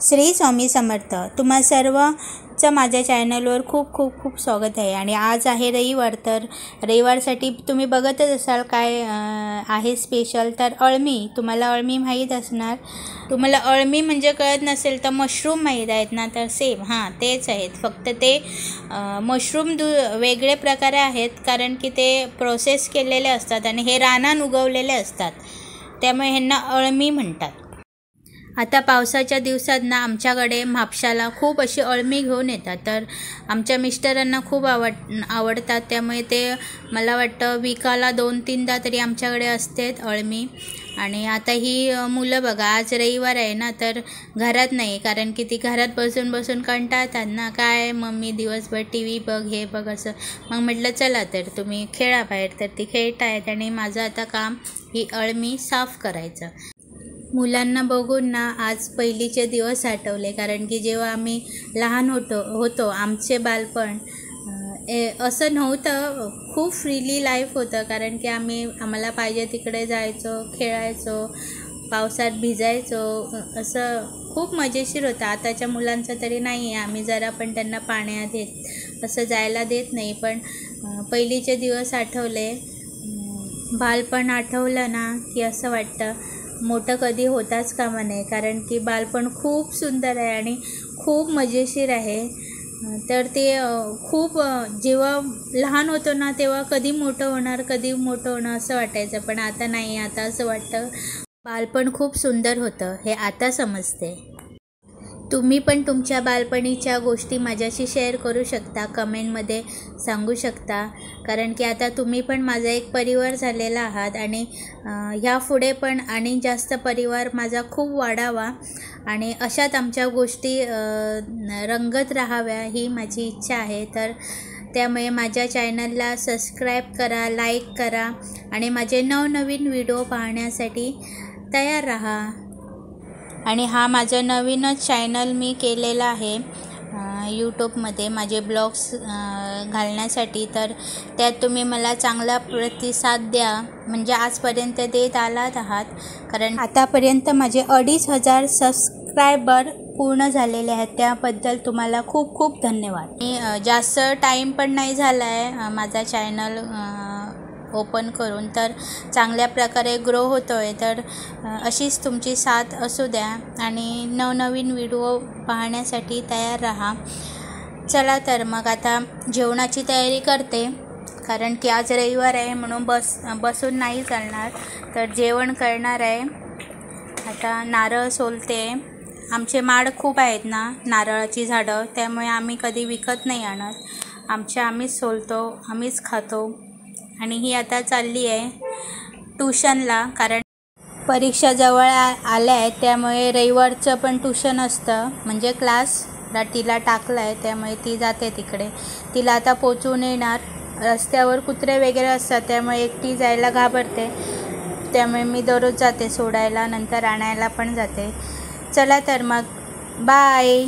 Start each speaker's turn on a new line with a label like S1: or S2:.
S1: श्री स्वामी समर्थ. तुम्हा सर्वचं माझ्या चॅनलवर खूप खूप खूप स्वागत आहे. आणि आज आहे रविवार, तर रविवारसाठी तुम्ही बघतच असाल काय आहे स्पेशल. तर अळमी, तुम्हाला अळमी माहीत असणार. तुम्हाला अळमी म्हणजे कळत नसेल तर मशरूम माहीत आहेत ना, तर सेम हां तेच आहेत. फक्त ते मशरूम वेगळे प्रकारे आहेत, कारण की ते प्रोसेस केलेले असतात आणि हे रानात उगवलेले असतात, त्यामुळे ह्यांना अळमी म्हणतात. आता पावसाच्या दिवसात ना आमच्याकडे म्हापशाला खूप अशी अळमी घेऊन येतात. तर आमच्या मिस्टरांना खूप आवडतात, त्यामुळे ते मला वाटतं विकाला 2-3दा तरी आमच्याकडे असतेत अळमी. आणि आता ही मुलं बघा, आज रविवार आहे ना, तर घरात नाही, कारण की ती घरात बसून बसून कंटाळतात ना. काय मम्मी दिवसभर टी व्ही बघ, हे बघ असं. मग म्हटलं चला तर तुम्ही खेळा बाहेर. तर ती खेळत आहेत आणि माझं आता काम ही अळमी साफ करायचं. मुलांना बघून ना आज पहिलीचे दिवस आठवले, कारण की जेव्हा आम्ही लहान होतो आमचे बालपण असं नव्हतं. खूप फ्रीली लाईफ होतं, कारण की आम्हाला पाहिजे तिकडे जायचो, खेळायचो, पावसात भिजायचो, असं खूप मजेशीर होतं. आताच्या मुलांचं तरी नाही आहे, आम्ही जरा पण त्यांना पाण्यात असं जायला देत नाही. पण पहिलीचे दिवस आठवले, बालपण आठवलं ना की असं वाटतं मोठं कधी होताच कामा नये, कारण की बालपण खूप सुंदर आहे आणि खूप मजेशीर आहे. तर ते खूप जेव्हा लहान होतो ना तेव्हा कधी मोठं होणार असं वाटायचं. पण आता नाही, आता असं वाटतं बालपण खूप सुंदर होतं, हे आता समजते. तुम्ही पण तुमच्या बालपणीच्या गोष्टी माझ्याशी शेअर करू शकता, कमेंटमध्ये सांगू शकता, कारण की आता तुम्ही पण माझा एक परिवार झालेला आहात. आणि ह्यापुढे पण आणि जास्त परिवार माझा खूप वाढावा आणि अशात आमच्या गोष्टी रंगत राहाव्या, ही माझी इच्छा आहे. तर त्यामुळे माझ्या चॅनलला सबस्क्राईब करा, लाईक करा आणि माझे नवनवीन व्हिडिओ पाहण्यासाठी तयार राहा. आणि हा माझं नवीनच चॅनल मी केलेला आहे यूट्यूबमध्ये माझे ब्लॉग्स घालण्यासाठी. तर त्यात तुम्ही मला चांगला प्रतिसाद द्या, म्हणजे आजपर्यंत देत आलात आहात, कारण आतापर्यंत माझे 2,500 सबस्क्रायबर पूर्ण झालेले आहेत. त्याबद्दल तुम्हाला खूप खूप धन्यवाद. आणि जास्त टाईम पण नाही झाला आहे माझा चॅनल ओपन करून, तर चांगल्या प्रकारे ग्रो होतो आहे. तर अशीच तुमची साथ असू द्या आणि नवनवीन व्हिडिओ पाहण्यासाठी तयार राहा. चला तर मग आता जेवणाची तयारी करते, कारण की आज रविवार आहे म्हणून बसून नाही चालणार. तर जेवण करणार आहे. आता नारळ सोलते. आमचे माड खूप आहेत ना नारळाची झाडं, त्यामुळे आम्ही कधी विकत नाही आणत. आम्हीच सोलतो, आम्हीच खातो. आणि ही आता चालली आहे ट्यूशनला, कारण परीक्षा जवळ आल्या आहेत, त्यामुळे रविवारचं पण ट्यूशन असतं, म्हणजे क्लास तिला टाकलं आहे, त्यामुळे ती जाते तिकडे. तिला आता पोचून येणार. रस्त्यावर कुत्रे वगैरे असतात, त्यामुळे एकटी जायला घाबरते, त्यामुळे मी दररोज जाते सोडायला, नंतर आणायला पण जाते. चला तर मग बाय.